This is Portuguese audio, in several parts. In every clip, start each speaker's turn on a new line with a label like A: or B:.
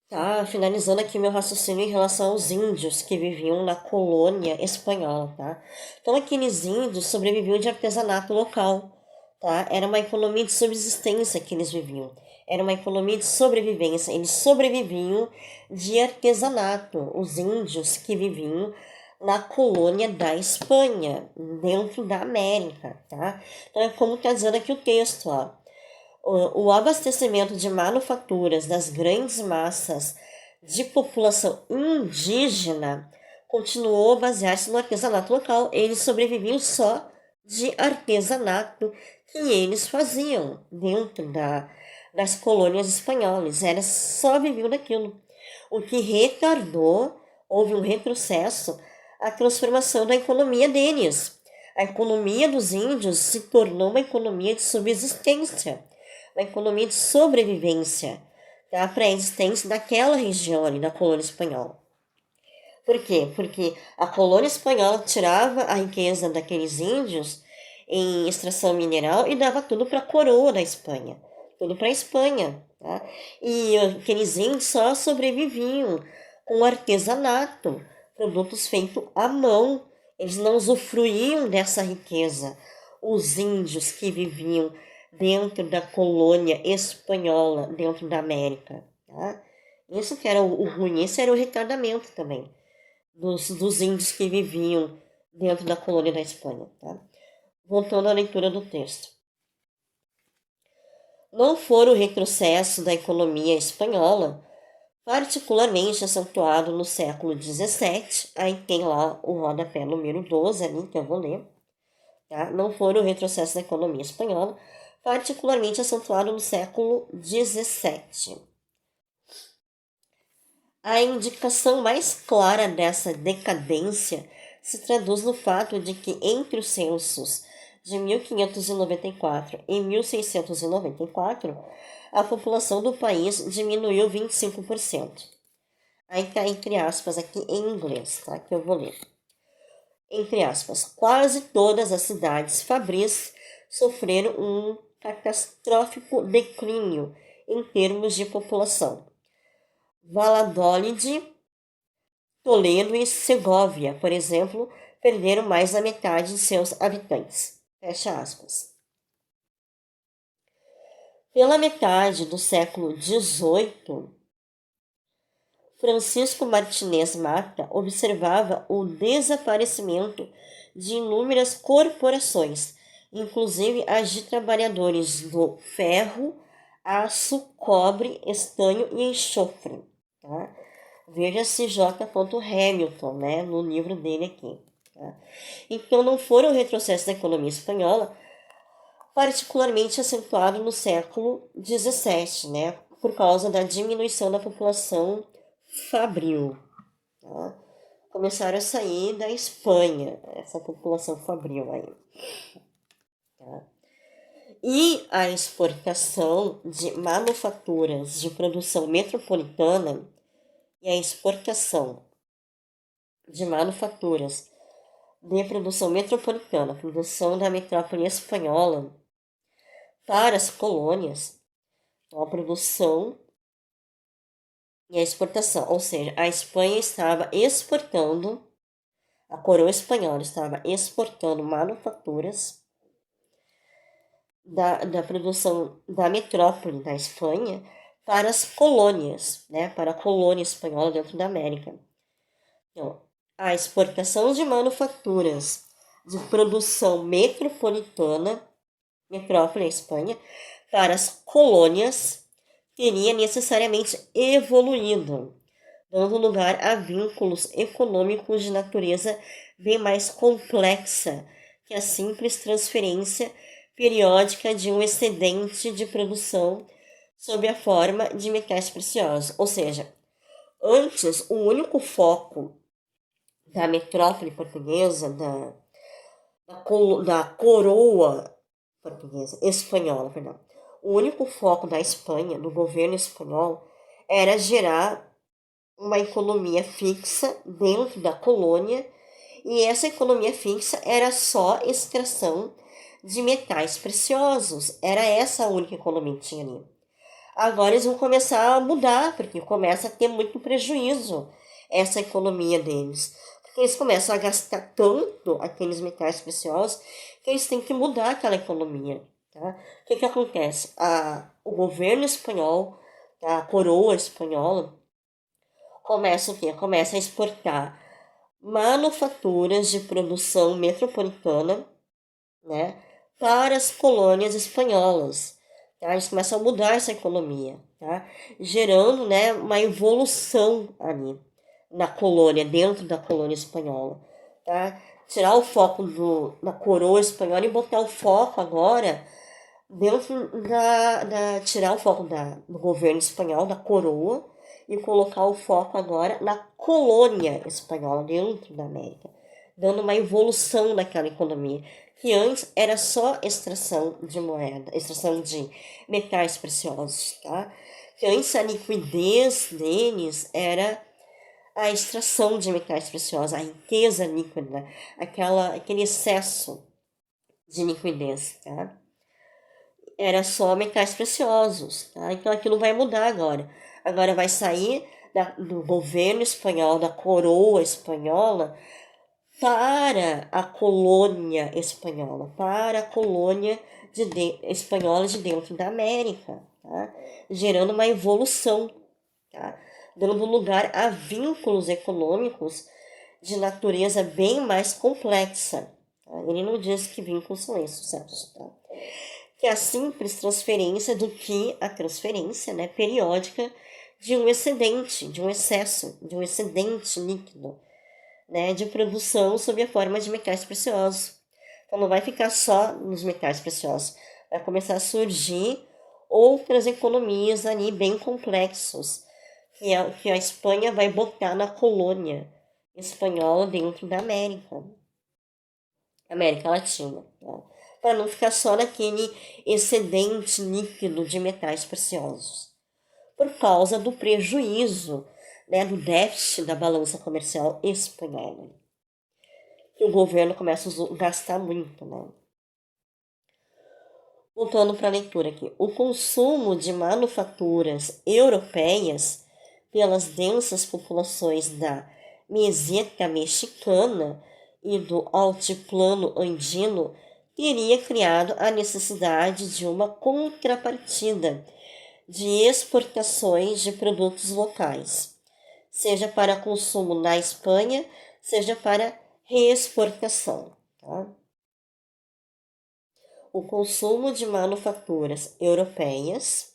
A: Tá, finalizando aqui meu raciocínio em relação aos índios que viviam na colônia espanhola, tá? Então, aqueles índios sobreviviam de artesanato local, tá? Era uma economia de subsistência que eles viviam. Era uma economia de sobrevivência. Eles sobreviviam de artesanato, os índios que viviam na colônia da Espanha, dentro da América, tá? Então, é como está dizendo aqui o texto, ó. O abastecimento de manufaturas das grandes massas de população indígena continuou a basear-se no artesanato local. Eles sobreviviam só de artesanato que eles faziam dentro das colônias espanholas. Era só viviam daquilo. O que retardou, houve um retrocesso, a transformação da economia deles. A economia dos índios se tornou uma economia de subsistência, uma economia de sobrevivência, tá? Para a existência daquela região ali, da colônia espanhola. Por quê? Porque a colônia espanhola tirava a riqueza daqueles índios em extração mineral e dava tudo para a coroa da Espanha, tudo para a Espanha. Tá? E aqueles índios só sobreviviam com artesanato, produtos feitos à mão. Eles não usufruíam dessa riqueza. Os índios que viviam dentro da colônia espanhola, dentro da América. Tá? Isso que era o ruim, esse era o retardamento também dos índios que viviam dentro da colônia da Espanha. Tá? Voltando à leitura do texto. Não for o retrocesso da economia espanhola, particularmente acentuado no século XVII, aí tem lá o rodapé número 12 ali, que eu vou ler, tá? Não for o retrocesso da economia espanhola, particularmente acentuado no século XVII. A indicação mais clara dessa decadência se traduz no fato de que entre os censos de 1594 e 1694, a população do país diminuiu 25%. Aí está entre aspas aqui em inglês, tá? Que eu vou ler. Entre aspas, quase todas as cidades fabris sofreram um catastrófico declínio em termos de população. Valladolid, Toledo e Segóvia, por exemplo, perderam mais da metade de seus habitantes. Fecha aspas. Pela metade do século XVIII, Francisco Martinez Mata observava o desaparecimento de inúmeras corporações, inclusive as de trabalhadores do ferro, aço, cobre, estanho e enxofre. Tá? Veja-se J. Hamilton, né, no livro dele aqui. Tá? Então, não foram o retrocesso da economia espanhola, particularmente acentuado no século XVII, né, por causa da diminuição da população fabril. Tá? Começaram a sair da Espanha, essa população fabril aí. Tá? E a exportação de manufaturas de produção metropolitana e a exportação de manufaturas de produção metropolitana, produção da metrópole espanhola para as colônias, então a produção e a exportação, ou seja, a Espanha estava exportando, a coroa espanhola estava exportando manufaturas da produção da metrópole da Espanha para as colônias, né, para a colônia espanhola dentro da América. Então, a exportação de manufaturas de produção metropolitana, metrópole, Espanha, para as colônias, teria necessariamente evoluído, dando lugar a vínculos econômicos de natureza bem mais complexa que a simples transferência periódica de um excedente de produção sob a forma de metais preciosos. Ou seja, antes, o único foco da metrópole portuguesa, da coroa portuguesa, espanhola, perdão. O único foco da Espanha, do governo espanhol, era gerar uma economia fixa dentro da colônia, e essa economia fixa era só extração de metais preciosos. Era essa a única economia que tinha ali. Agora eles vão começar a mudar, porque começa a ter muito prejuízo essa economia deles. Porque eles começam a gastar tanto aqueles metais preciosos que eles têm que mudar aquela economia. Tá? O que acontece? O governo espanhol, a coroa espanhola, começa o quê? Começa a exportar manufaturas de produção metropolitana, né, para as colônias espanholas. Tá? Eles começam a mudar essa economia, tá? Gerando, né, uma evolução ali na colônia, dentro da colônia espanhola. Tá? Tirar o foco da coroa espanhola e botar o foco agora dentro tirar o foco do governo espanhol, da coroa, e colocar o foco agora na colônia espanhola dentro da América, dando uma evolução naquela economia, que antes era só extração de moeda, extração de metais preciosos, tá? Que antes a liquidez deles era a extração de metais preciosos, a riqueza líquida, aquele excesso de liquidez, tá? Era só metais preciosos, tá? Então aquilo vai mudar agora. Agora vai sair do governo espanhol, da coroa espanhola, para a colônia espanhola, para a colônia espanhola de dentro da América, tá? Gerando uma evolução, tá? Dando lugar a vínculos econômicos de natureza bem mais complexa. Tá? Ele não diz que vínculos são esses, certo? Tá? Que é a simples transferência do que a transferência, né, periódica de um excedente, de um excesso, de um excedente líquido, né, de produção sob a forma de metais preciosos. Então não vai ficar só nos metais preciosos, vai começar a surgir outras economias ali bem complexos, que a Espanha vai botar na colônia espanhola dentro da América Latina, né? Para não ficar só naquele excedente líquido de metais preciosos, por causa do prejuízo, né, do déficit da balança comercial espanhola, que o governo começa a gastar muito, né? Voltando para a leitura aqui, o consumo de manufaturas europeias pelas densas populações da meseta mexicana e do altiplano andino teria criado a necessidade de uma contrapartida de exportações de produtos locais, seja para consumo na Espanha, seja para reexportação. Tá? O consumo de manufaturas europeias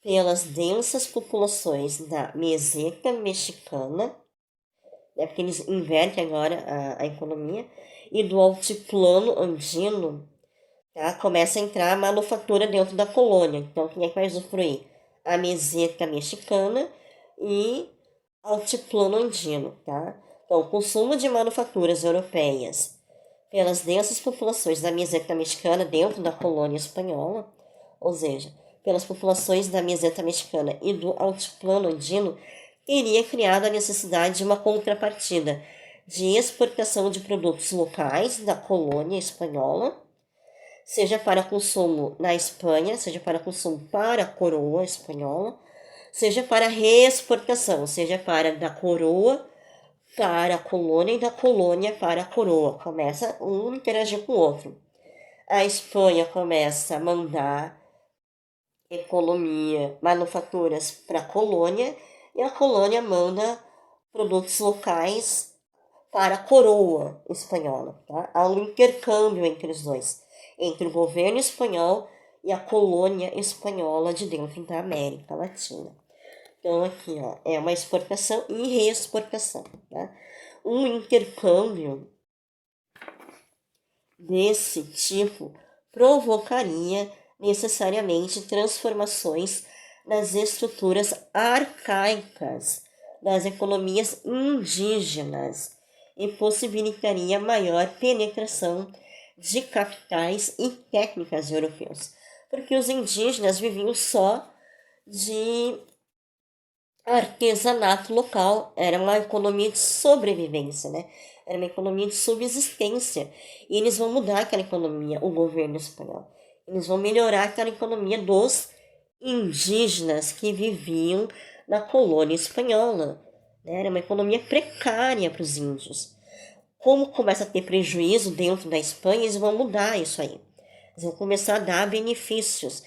A: pelas densas populações da meseta mexicana, né, porque eles invertem agora a economia, e do altiplano andino, tá, começa a entrar a manufatura dentro da colônia. Então, quem é que vai usufruir? A meseta mexicana e altiplano andino. Tá? Então, o consumo de manufaturas europeias pelas densas populações da meseta mexicana dentro da colônia espanhola, ou seja, pelas populações da meseta mexicana e do altiplano andino, teria criado a necessidade de uma contrapartida de exportação de produtos locais da colônia espanhola, seja para consumo na Espanha, seja para consumo para a coroa espanhola, seja para reexportação, seja para da coroa para a colônia e da colônia para a coroa. Começa um interagir com o outro. A Espanha começa a mandar economia, manufaturas para a colônia, e a colônia manda produtos locais para a coroa espanhola. Tá? Há um intercâmbio entre os dois, entre o governo espanhol e a colônia espanhola de dentro da América Latina. Então, aqui, ó, é uma exportação e reexportação. Tá? Um intercâmbio desse tipo provocaria necessariamente transformações nas estruturas arcaicas das economias indígenas e possibilitaria maior penetração de capitais e técnicas europeus, porque os indígenas viviam só de artesanato local, era uma economia de sobrevivência, né? Era uma economia de subsistência. E eles vão mudar aquela economia, o governo espanhol. Eles vão melhorar aquela economia dos indígenas que viviam na colônia espanhola. Né? Era uma economia precária para os índios. Como começa a ter prejuízo dentro da Espanha, eles vão mudar isso aí. Eles vão começar a dar benefícios.